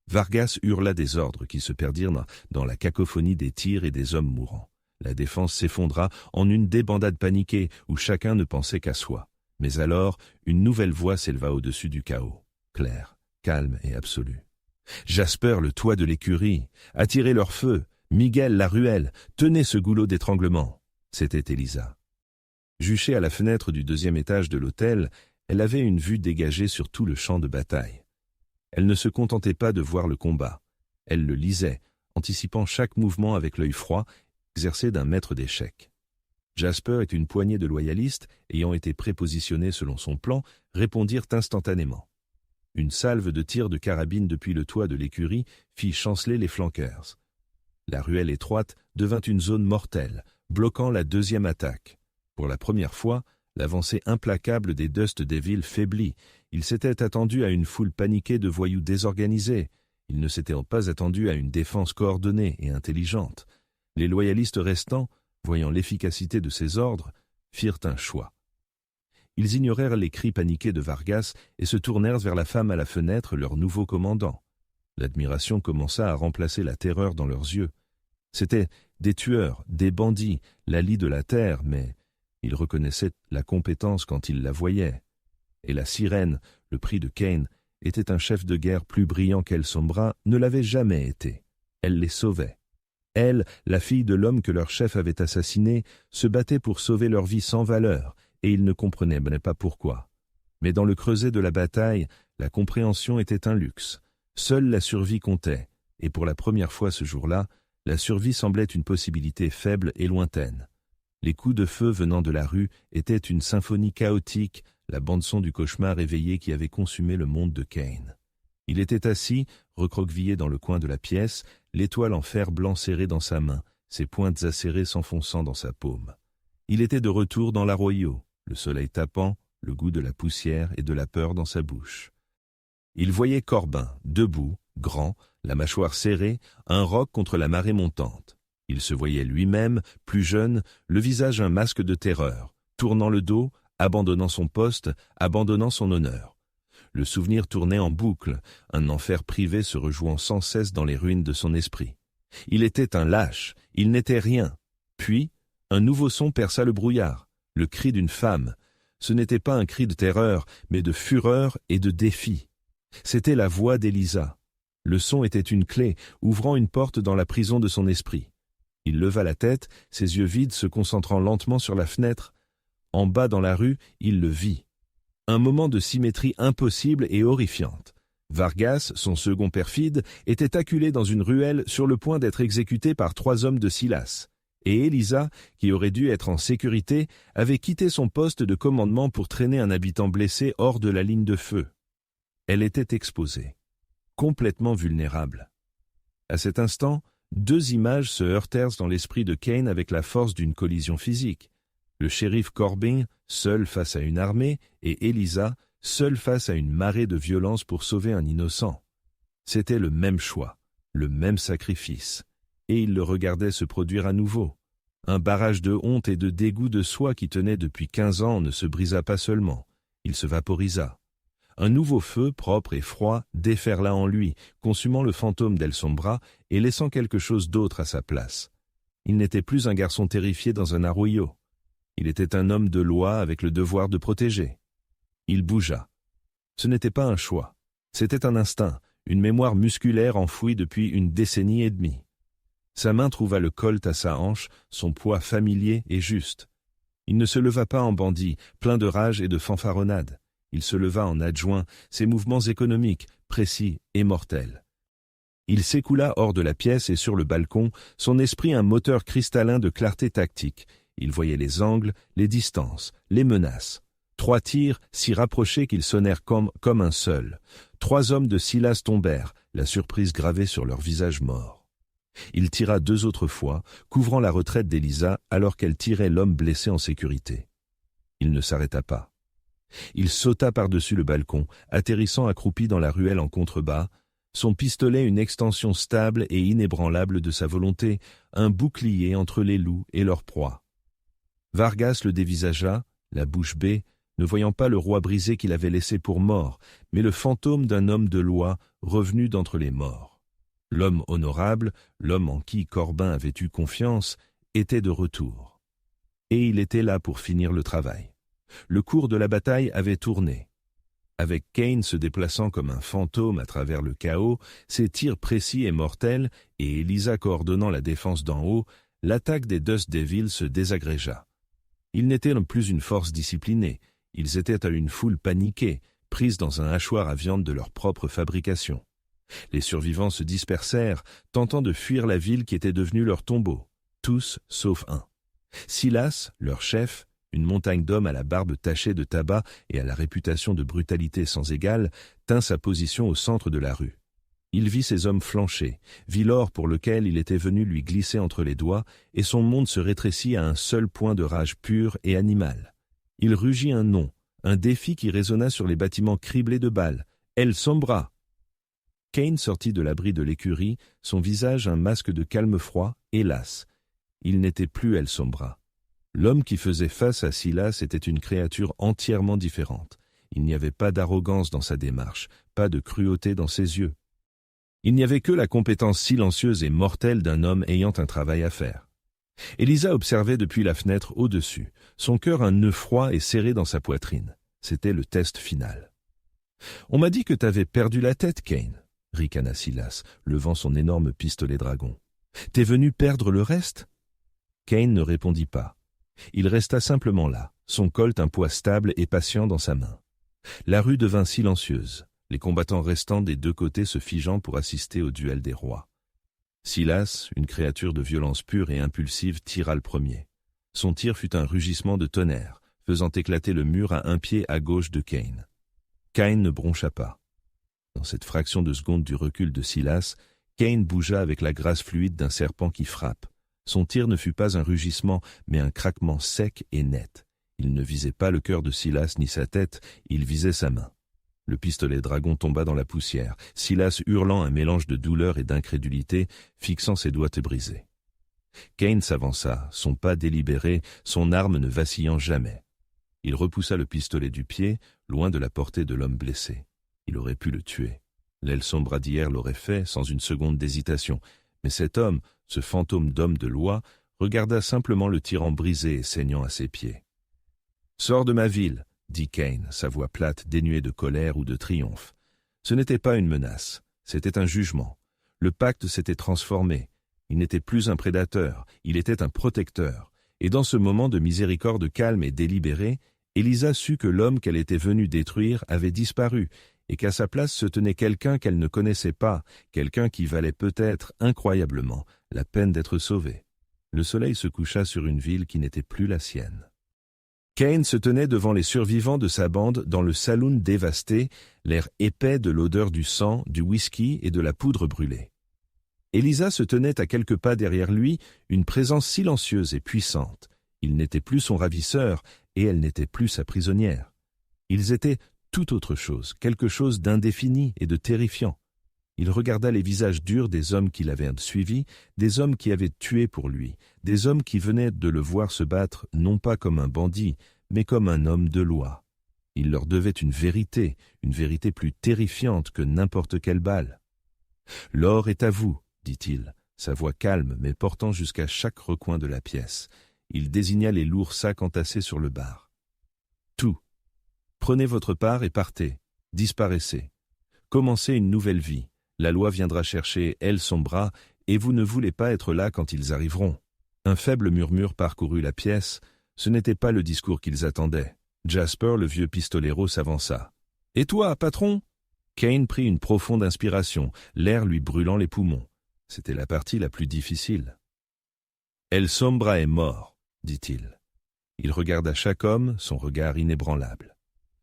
Vargas hurla des ordres qui se perdirent dans la cacophonie des tirs et des hommes mourants. La défense s'effondra en une débandade paniquée où chacun ne pensait qu'à soi. Mais alors, une nouvelle voix s'éleva au-dessus du chaos, claire, calme et absolue. « Jasper, le toit de l'écurie, attirez leur feu, Miguel, la ruelle, tenez ce goulot d'étranglement. » C'était Elisa. Juchée à la fenêtre du 2e étage de l'hôtel, elle avait une vue dégagée sur tout le champ de bataille. Elle ne se contentait pas de voir le combat. Elle le lisait, anticipant chaque mouvement avec l'œil froid, exercé d'un maître d'échecs. Jasper et une poignée de loyalistes, ayant été prépositionnés selon son plan, répondirent instantanément. Une salve de tirs de carabine depuis le toit de l'écurie fit chanceler les flanqueurs. La ruelle étroite devint une zone mortelle, bloquant la 2e attaque. Pour la première fois, l'avancée implacable des Dust Devils faiblit. Ils s'étaient attendus à une foule paniquée de voyous désorganisés. Ils ne s'étaient pas attendus à une défense coordonnée et intelligente. Les loyalistes restants, voyant l'efficacité de ces ordres, firent un choix. Ils ignorèrent les cris paniqués de Vargas et se tournèrent vers la femme à la fenêtre, leur nouveau commandant. L'admiration commença à remplacer la terreur dans leurs yeux. C'étaient des tueurs, des bandits, la lie de la terre, mais ils reconnaissaient la compétence quand ils la voyaient. Et la sirène, le prix de Kane, était un chef de guerre plus brillant qu'Elsombra ne l'avait jamais été. Elle les sauvait. Elle, la fille de l'homme que leur chef avait assassiné, se battait pour sauver leur vie sans valeur, et ils ne comprenaient pas pourquoi. Mais dans le creuset de la bataille, la compréhension était un luxe. Seule la survie comptait, et pour la première fois ce jour-là, la survie semblait une possibilité faible et lointaine. Les coups de feu venant de la rue étaient une symphonie chaotique, la bande-son du cauchemar éveillé qui avait consumé le monde de Kane. Il était assis, recroquevillé dans le coin de la pièce, l'étoile en fer blanc serrée dans sa main, ses pointes acérées s'enfonçant dans sa paume. Il était de retour dans l'Arroyo, le soleil tapant, le goût de la poussière et de la peur dans sa bouche. Il voyait Corbin, debout, grand, la mâchoire serrée, un roc contre la marée montante. Il se voyait lui-même, plus jeune, le visage un masque de terreur, tournant le dos, abandonnant son poste, abandonnant son honneur. Le souvenir tournait en boucle, un enfer privé se rejouant sans cesse dans les ruines de son esprit. Il était un lâche, il n'était rien. Puis, un nouveau son perça le brouillard, le cri d'une femme. Ce n'était pas un cri de terreur, mais de fureur et de défi. C'était la voix d'Elisa. Le son était une clé, ouvrant une porte dans la prison de son esprit. Il leva la tête, ses yeux vides se concentrant lentement sur la fenêtre. En bas dans la rue, il le vit. Un moment de symétrie impossible et horrifiante. Vargas, son second perfide, était acculé dans une ruelle sur le point d'être exécuté par 3 hommes de Silas. Et Elisa, qui aurait dû être en sécurité, avait quitté son poste de commandement pour traîner un habitant blessé hors de la ligne de feu. Elle était exposée, complètement vulnérable. À cet instant, 2 images se heurtèrent dans l'esprit de Kane avec la force d'une collision physique. Le shérif Corbin, seul face à une armée, et Elisa, seule face à une marée de violence pour sauver un innocent. C'était le même choix, le même sacrifice, et il le regardait se produire à nouveau. Un barrage de honte et de dégoût de soi qui tenait depuis 15 ans ne se brisa pas seulement, il se vaporisa. Un nouveau feu, propre et froid, déferla en lui, consumant le fantôme d'Elsombra et laissant quelque chose d'autre à sa place. Il n'était plus un garçon terrifié dans un arroyo. Il était un homme de loi avec le devoir de protéger. Il bougea. Ce n'était pas un choix. C'était un instinct, une mémoire musculaire enfouie depuis une décennie et demie. Sa main trouva le colt à sa hanche, son poids familier et juste. Il ne se leva pas en bandit, plein de rage et de fanfaronnade. Il se leva en adjoint, ses mouvements économiques, précis et mortels. Il s'écoula hors de la pièce et sur le balcon, son esprit un moteur cristallin de clarté tactique. Il voyait les angles, les distances, les menaces. 3 tirs si rapprochés qu'ils sonnèrent comme un seul. 3 hommes de Silas tombèrent, la surprise gravée sur leur visage mort. Il tira 2 autres fois, couvrant la retraite d'Elisa alors qu'elle tirait l'homme blessé en sécurité. Il ne s'arrêta pas. Il sauta par-dessus le balcon, atterrissant accroupi dans la ruelle en contrebas, son pistolet une extension stable et inébranlable de sa volonté, un bouclier entre les loups et leur proie. Vargas le dévisagea, la bouche bée, ne voyant pas le roi brisé qu'il avait laissé pour mort, mais le fantôme d'un homme de loi revenu d'entre les morts. L'homme honorable, l'homme en qui Corbin avait eu confiance, était de retour. Et il était là pour finir le travail. Le cours de la bataille avait tourné. Avec Kane se déplaçant comme un fantôme à travers le chaos, ses tirs précis et mortels, et Elisa coordonnant la défense d'en haut, l'attaque des Dust Devils se désagrégea. Ils n'étaient plus une force disciplinée, ils étaient à une foule paniquée, prise dans un hachoir à viande de leur propre fabrication. Les survivants se dispersèrent, tentant de fuir la ville qui était devenue leur tombeau, tous sauf un. Silas, leur chef, une montagne d'hommes à la barbe tachée de tabac et à la réputation de brutalité sans égale, tint sa position au centre de la rue. Il vit ses hommes flancher, vit l'or pour lequel il était venu lui glisser entre les doigts, et son monde se rétrécit à un seul point de rage pure et animale. Il rugit un nom, un défi qui résonna sur les bâtiments criblés de balles. « Elsombra !» Kane sortit de l'abri de l'écurie, son visage un masque de calme froid, hélas. Il n'était plus Elsombra. L'homme qui faisait face à Silas était une créature entièrement différente. Il n'y avait pas d'arrogance dans sa démarche, pas de cruauté dans ses yeux. Il n'y avait que la compétence silencieuse et mortelle d'un homme ayant un travail à faire. Elisa observait depuis la fenêtre au-dessus, son cœur un nœud froid et serré dans sa poitrine. C'était le test final. « On m'a dit que t'avais perdu la tête, Kane, » ricana Silas, levant son énorme pistolet dragon. « T'es venu perdre le reste ?» Kane ne répondit pas. Il resta simplement là, son colt un poids stable et patient dans sa main. La rue devint silencieuse, les combattants restants des deux côtés se figeant pour assister au duel des rois. Silas, une créature de violence pure et impulsive, tira le premier. Son tir fut un rugissement de tonnerre, faisant éclater le mur à un pied à gauche de Kane. Kane ne broncha pas. Dans cette fraction de seconde du recul de Silas, Kane bougea avec la grâce fluide d'un serpent qui frappe. Son tir ne fut pas un rugissement, mais un craquement sec et net. Il ne visait pas le cœur de Silas ni sa tête, il visait sa main. Le pistolet dragon tomba dans la poussière, Silas hurlant un mélange de douleur et d'incrédulité, fixant ses doigts brisés. Kane s'avança, son pas délibéré, son arme ne vacillant jamais. Il repoussa le pistolet du pied, loin de la portée de l'homme blessé. Il aurait pu le tuer. L'aile sombre d'hier l'aurait fait, sans une seconde d'hésitation. Mais cet homme, ce fantôme d'homme de loi, regarda simplement le tyran brisé et saignant à ses pieds. « Sors de ma ville !» dit Kane, sa voix plate, dénuée de colère ou de triomphe. Ce n'était pas une menace, c'était un jugement. Le pacte s'était transformé. Il n'était plus un prédateur, il était un protecteur. Et dans ce moment de miséricorde calme et délibéré, Elisa sut que l'homme qu'elle était venue détruire avait disparu, et qu'à sa place se tenait quelqu'un qu'elle ne connaissait pas, quelqu'un qui valait peut-être, incroyablement, la peine d'être sauvé. Le soleil se coucha sur une ville qui n'était plus la sienne. Kane se tenait devant les survivants de sa bande dans le saloon dévasté, l'air épais de l'odeur du sang, du whisky et de la poudre brûlée. Elisa se tenait à quelques pas derrière lui, une présence silencieuse et puissante. Il n'était plus son ravisseur, et elle n'était plus sa prisonnière. Ils étaient tout autre chose, quelque chose d'indéfini et de terrifiant. Il regarda les visages durs des hommes qui l'avaient suivi, des hommes qui avaient tué pour lui, des hommes qui venaient de le voir se battre non pas comme un bandit, mais comme un homme de loi. Il leur devait une vérité plus terrifiante que n'importe quelle balle. « L'or est à vous, » dit-il, sa voix calme mais portant jusqu'à chaque recoin de la pièce. Il désigna les lourds sacs entassés sur le bar. « Tout. Prenez votre part et partez. Disparaissez. Commencez une nouvelle vie. La loi viendra chercher elle son bras, et vous ne voulez pas être là quand ils arriveront. » Un faible murmure parcourut la pièce. Ce n'était pas le discours qu'ils attendaient. Jasper, le vieux pistolero, s'avança. « Et toi, patron ?» Kane prit une profonde inspiration, l'air lui brûlant les poumons. C'était la partie la plus difficile. « El Sombra est mort, » dit-il. Il regarda chaque homme, son regard inébranlable.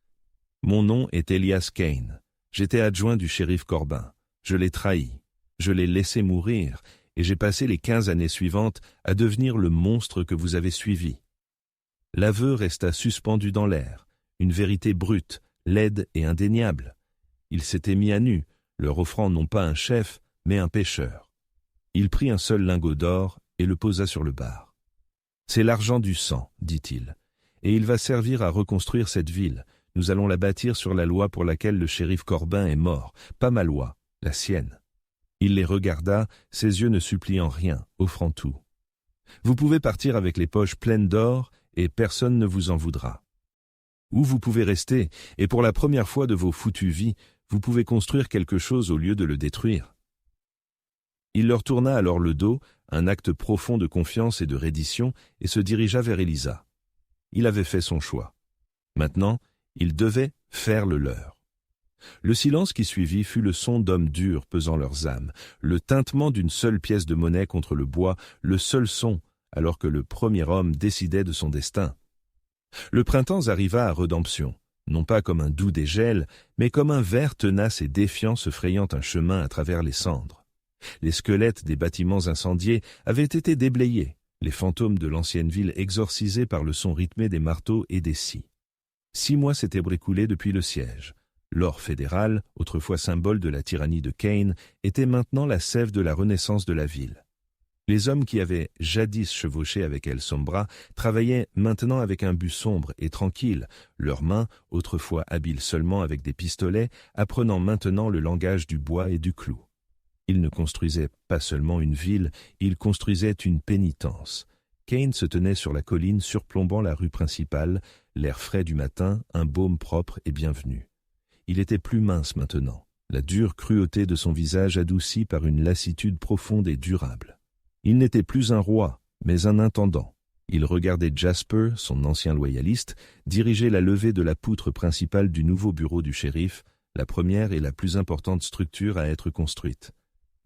« Mon nom est Elias Kane. J'étais adjoint du shérif Corbin. Je l'ai trahi. Je l'ai laissé mourir, et j'ai passé les 15 années suivantes à devenir le monstre que vous avez suivi. » L'aveu resta suspendu dans l'air, une vérité brute, laide et indéniable. Il s'était mis à nu, leur offrant non pas un chef, mais un pêcheur. Il prit un seul lingot d'or et le posa sur le bar. « C'est l'argent du sang, dit-il, et il va servir à reconstruire cette ville. Nous allons la bâtir sur la loi pour laquelle le shérif Corbin est mort, pas ma loi, la sienne. » Il les regarda, ses yeux ne suppliant rien, offrant tout. « Vous pouvez partir avec les poches pleines d'or, et personne ne vous en voudra. Ou vous pouvez rester, et pour la première fois de vos foutues vies, vous pouvez construire quelque chose au lieu de le détruire. » Il leur tourna alors le dos, un acte profond de confiance et de reddition, et se dirigea vers Elisa. Il avait fait son choix. Maintenant, il devait faire le leur. Le silence qui suivit fut le son d'hommes durs pesant leurs âmes, le tintement d'une seule pièce de monnaie contre le bois, le seul son, alors que le premier homme décidait de son destin. Le printemps arriva à Redemption, non pas comme un doux dégel, mais comme un ver tenace et défiant se frayant un chemin à travers les cendres. Les squelettes des bâtiments incendiés avaient été déblayés, les fantômes de l'ancienne ville exorcisés par le son rythmé des marteaux et des scies. 6 mois s'étaient écoulés depuis le siège. L'or fédéral, autrefois symbole de la tyrannie de Kane, était maintenant la sève de la renaissance de la ville. Les hommes qui avaient jadis chevauché avec El Sombra travaillaient maintenant avec un but sombre et tranquille, leurs mains, autrefois habiles seulement avec des pistolets, apprenant maintenant le langage du bois et du clou. Ils ne construisaient pas seulement une ville, ils construisaient une pénitence. Kane se tenait sur la colline surplombant la rue principale, l'air frais du matin, un baume propre et bienvenu. Il était plus mince maintenant, la dure cruauté de son visage adoucie par une lassitude profonde et durable. Il n'était plus un roi, mais un intendant. Il regardait Jasper, son ancien loyaliste, diriger la levée de la poutre principale du nouveau bureau du shérif, la première et la plus importante structure à être construite.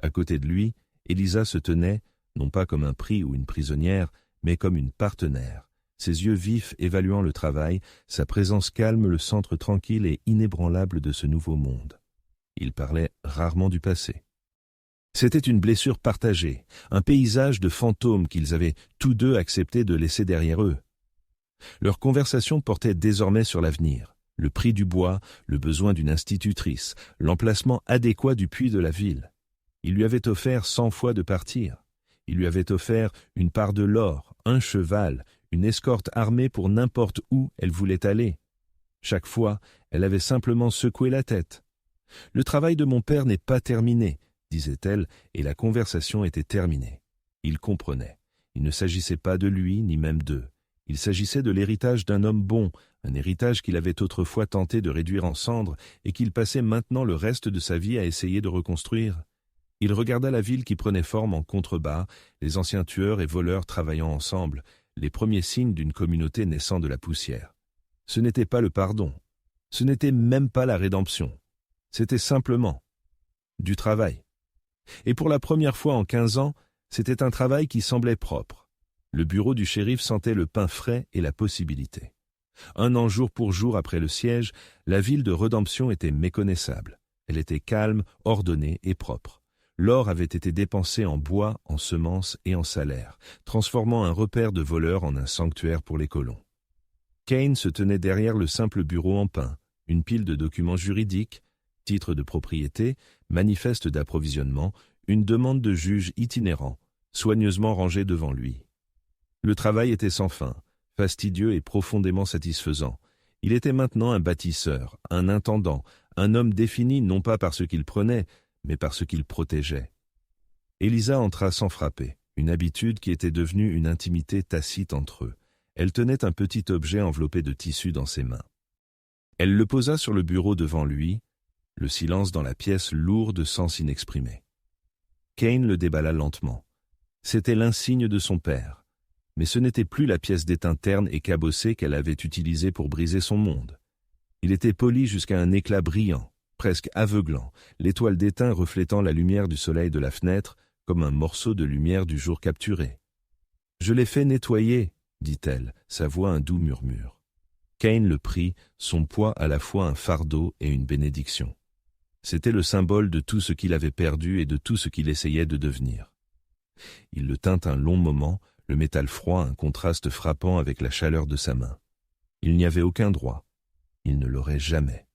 À côté de lui, Elisa se tenait, non pas comme un prix ou une prisonnière, mais comme une partenaire, ses yeux vifs évaluant le travail, sa présence calme le centre tranquille et inébranlable de ce nouveau monde. Il parlait rarement du passé. C'était une blessure partagée, un paysage de fantômes qu'ils avaient tous deux accepté de laisser derrière eux. Leur conversation portait désormais sur l'avenir, le prix du bois, le besoin d'une institutrice, l'emplacement adéquat du puits de la ville. Il lui avait offert 100 fois de partir. Il lui avait offert une part de l'or, un cheval, une escorte armée pour n'importe où elle voulait aller. Chaque fois, elle avait simplement secoué la tête. « Le travail de mon père n'est pas terminé », disait-elle, et la conversation était terminée. Il comprenait. Il ne s'agissait pas de lui, ni même d'eux. Il s'agissait de l'héritage d'un homme bon, un héritage qu'il avait autrefois tenté de réduire en cendres et qu'il passait maintenant le reste de sa vie à essayer de reconstruire. Il regarda la ville qui prenait forme en contrebas, les anciens tueurs et voleurs travaillant ensemble, les premiers signes d'une communauté naissant de la poussière. Ce n'était pas le pardon. Ce n'était même pas la rédemption. C'était simplement du travail. Et pour la première fois en 15 ans, c'était un travail qui semblait propre. Le bureau du shérif sentait le pain frais et la possibilité. Un an jour pour jour après le siège, la ville de Redemption était méconnaissable. Elle était calme, ordonnée et propre. L'or avait été dépensé en bois, en semences et en salaires, transformant un repère de voleurs en un sanctuaire pour les colons. Kane se tenait derrière le simple bureau en pin, une pile de documents juridiques, titres de propriété, manifeste d'approvisionnement, une demande de juge itinérant, soigneusement rangée devant lui. Le travail était sans fin, fastidieux et profondément satisfaisant. Il était maintenant un bâtisseur, un intendant, un homme défini non pas par ce qu'il prenait, mais par ce qu'il protégeait. Elisa entra sans frapper, une habitude qui était devenue une intimité tacite entre eux. Elle tenait un petit objet enveloppé de tissu dans ses mains. Elle le posa sur le bureau devant lui, le silence dans la pièce lourd de sens inexprimé. Kane le déballa lentement. C'était l'insigne de son père. Mais ce n'était plus la pièce d'étain terne et cabossée qu'elle avait utilisée pour briser son monde. Il était poli jusqu'à un éclat brillant, presque aveuglant, l'étoile d'étain reflétant la lumière du soleil de la fenêtre comme un morceau de lumière du jour capturé. « Je l'ai fait nettoyer », dit-elle, sa voix un doux murmure. Kane le prit, son poids à la fois un fardeau et une bénédiction. C'était le symbole de tout ce qu'il avait perdu et de tout ce qu'il essayait de devenir. Il le tint un long moment, le métal froid un contraste frappant avec la chaleur de sa main. Il n'y avait aucun droit. Il ne l'aurait jamais.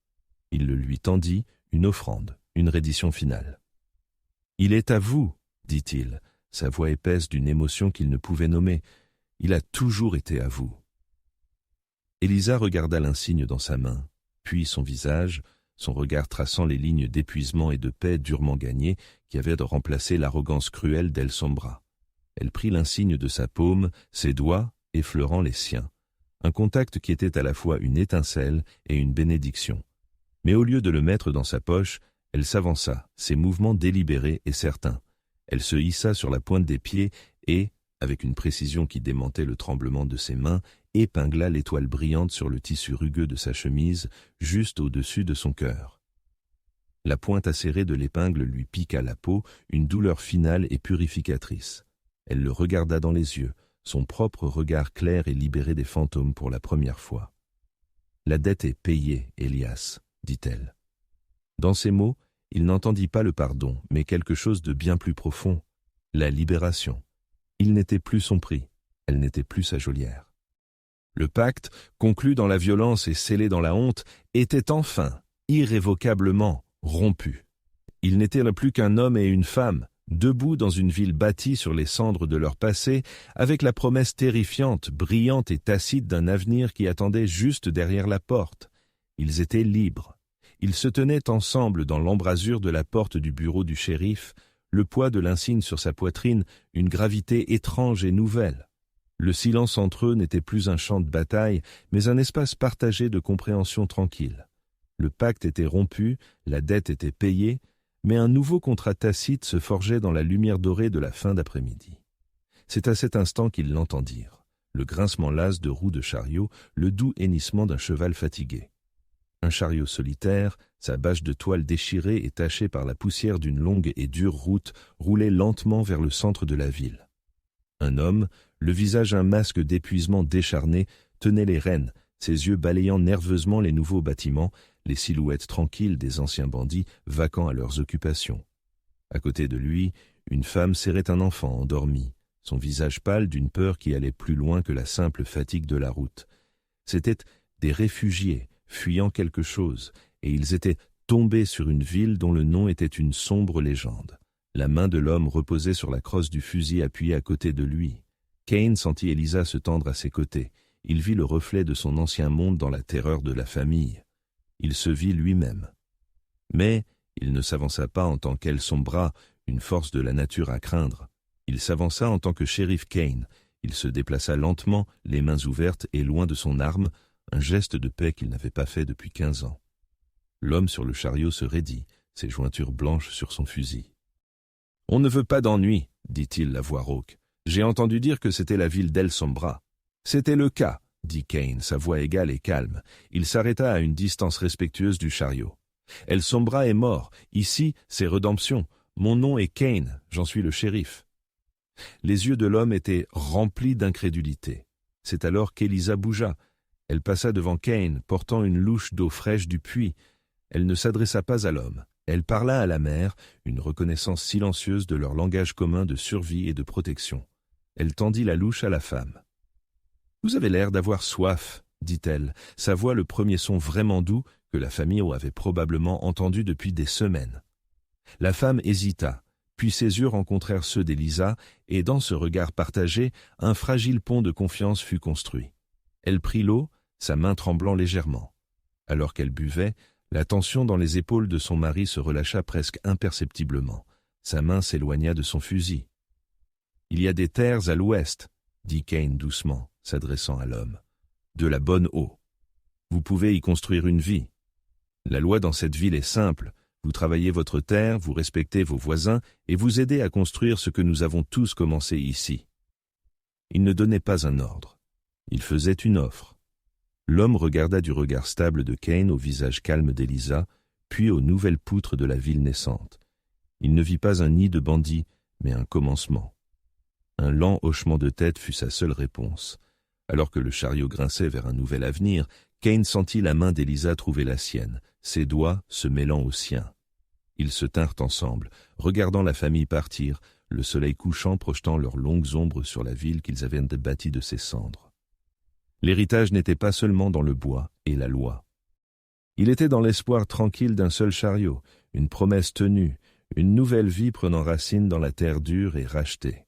Il le lui tendit, une offrande, une reddition finale. « Il est à vous, dit-il, sa voix épaisse d'une émotion qu'il ne pouvait nommer. Il a toujours été à vous. » Elisa regarda l'insigne dans sa main, puis son visage, son regard traçant les lignes d'épuisement et de paix durement gagnées qui avaient remplacé l'arrogance cruelle d'El Sombra. Elle prit l'insigne de sa paume, ses doigts effleurant les siens, un contact qui était à la fois une étincelle et une bénédiction. Mais au lieu de le mettre dans sa poche, elle s'avança, ses mouvements délibérés et certains. Elle se hissa sur la pointe des pieds et, avec une précision qui démentait le tremblement de ses mains, épingla l'étoile brillante sur le tissu rugueux de sa chemise, juste au-dessus de son cœur. La pointe acérée de l'épingle lui piqua la peau, une douleur finale et purificatrice. Elle le regarda dans les yeux, son propre regard clair et libéré des fantômes pour la première fois. « La dette est payée, Elias, » dit-elle. Dans ces mots, il n'entendit pas le pardon, mais quelque chose de bien plus profond, la libération. Il n'était plus son prix, elle n'était plus sa geôlière. Le pacte, conclu dans la violence et scellé dans la honte, était enfin, irrévocablement, rompu. Ils n'étaient plus qu'un homme et une femme, debout dans une ville bâtie sur les cendres de leur passé, avec la promesse terrifiante, brillante et tacite d'un avenir qui attendait juste derrière la porte. Ils étaient libres. Ils se tenaient ensemble dans l'embrasure de la porte du bureau du shérif, le poids de l'insigne sur sa poitrine, une gravité étrange et nouvelle. Le silence entre eux n'était plus un champ de bataille, mais un espace partagé de compréhension tranquille. Le pacte était rompu, la dette était payée, mais un nouveau contrat tacite se forgeait dans la lumière dorée de la fin d'après-midi. C'est à cet instant qu'ils l'entendirent, le grincement las de roues de chariot, le doux hennissement d'un cheval fatigué. Un chariot solitaire, sa bâche de toile déchirée et tachée par la poussière d'une longue et dure route, roulait lentement vers le centre de la ville. Un homme, le visage un masque d'épuisement décharné, tenait les rênes, ses yeux balayant nerveusement les nouveaux bâtiments, les silhouettes tranquilles des anciens bandits vaquant à leurs occupations. À côté de lui, une femme serrait un enfant endormi, son visage pâle d'une peur qui allait plus loin que la simple fatigue de la route. C'étaient des réfugiés, fuyant quelque chose, et ils étaient tombés sur une ville dont le nom était une sombre légende. La main de l'homme reposait sur la crosse du fusil appuyé à côté de lui. Kane sentit Elisa se tendre à ses côtés. Il vit le reflet de son ancien monde dans la terreur de la famille. Il se vit lui-même. Mais il ne s'avança pas en tant qu'elle son bras, une force de la nature à craindre. Il s'avança en tant que shérif Kane. Il se déplaça lentement, les mains ouvertes et loin de son arme, un geste de paix qu'il n'avait pas fait depuis 15 ans. L'homme sur le chariot se raidit, ses jointures blanches sur son fusil. « On ne veut pas d'ennui, dit-il, la voix rauque. J'ai entendu dire que c'était la ville d'El Sombra. C'était le cas, dit Kane, sa voix égale et calme. Il s'arrêta à une distance respectueuse du chariot. El Sombra est mort. Ici, c'est rédemption. Mon nom est Kane, j'en suis le shérif. Les yeux de l'homme étaient remplis d'incrédulité. C'est alors qu'Elisa bougea. Elle passa devant Kane, portant une louche d'eau fraîche du puits. Elle ne s'adressa pas à l'homme. Elle parla à la mère, une reconnaissance silencieuse de leur langage commun de survie et de protection. Elle tendit la louche à la femme. « Vous avez l'air d'avoir soif, » dit-elle, sa voix le premier son vraiment doux que la famille avait probablement entendu depuis des semaines. La femme hésita, puis ses yeux rencontrèrent ceux d'Elisa, et dans ce regard partagé, un fragile pont de confiance fut construit. Elle prit l'eau, sa main tremblant légèrement. Alors qu'elle buvait, la tension dans les épaules de son mari se relâcha presque imperceptiblement. Sa main s'éloigna de son fusil. « Il y a des terres à l'ouest, » dit Kane doucement, s'adressant à l'homme. « De la bonne eau. Vous pouvez y construire une vie. La loi dans cette ville est simple. Vous travaillez votre terre, vous respectez vos voisins et vous aidez à construire ce que nous avons tous commencé ici. » Il ne donnait pas un ordre. Il faisait une offre. L'homme regarda du regard stable de Kane au visage calme d'Elisa, puis aux nouvelles poutres de la ville naissante. Il ne vit pas un nid de bandits, mais un commencement. Un lent hochement de tête fut sa seule réponse. Alors que le chariot grinçait vers un nouvel avenir, Kane sentit la main d'Elisa trouver la sienne, ses doigts se mêlant aux siens. Ils se tinrent ensemble, regardant la famille partir, le soleil couchant projetant leurs longues ombres sur la ville qu'ils avaient bâtie de ses cendres. L'héritage n'était pas seulement dans le bois et la loi. Il était dans l'espoir tranquille d'un seul chariot, une promesse tenue, une nouvelle vie prenant racine dans la terre dure et rachetée.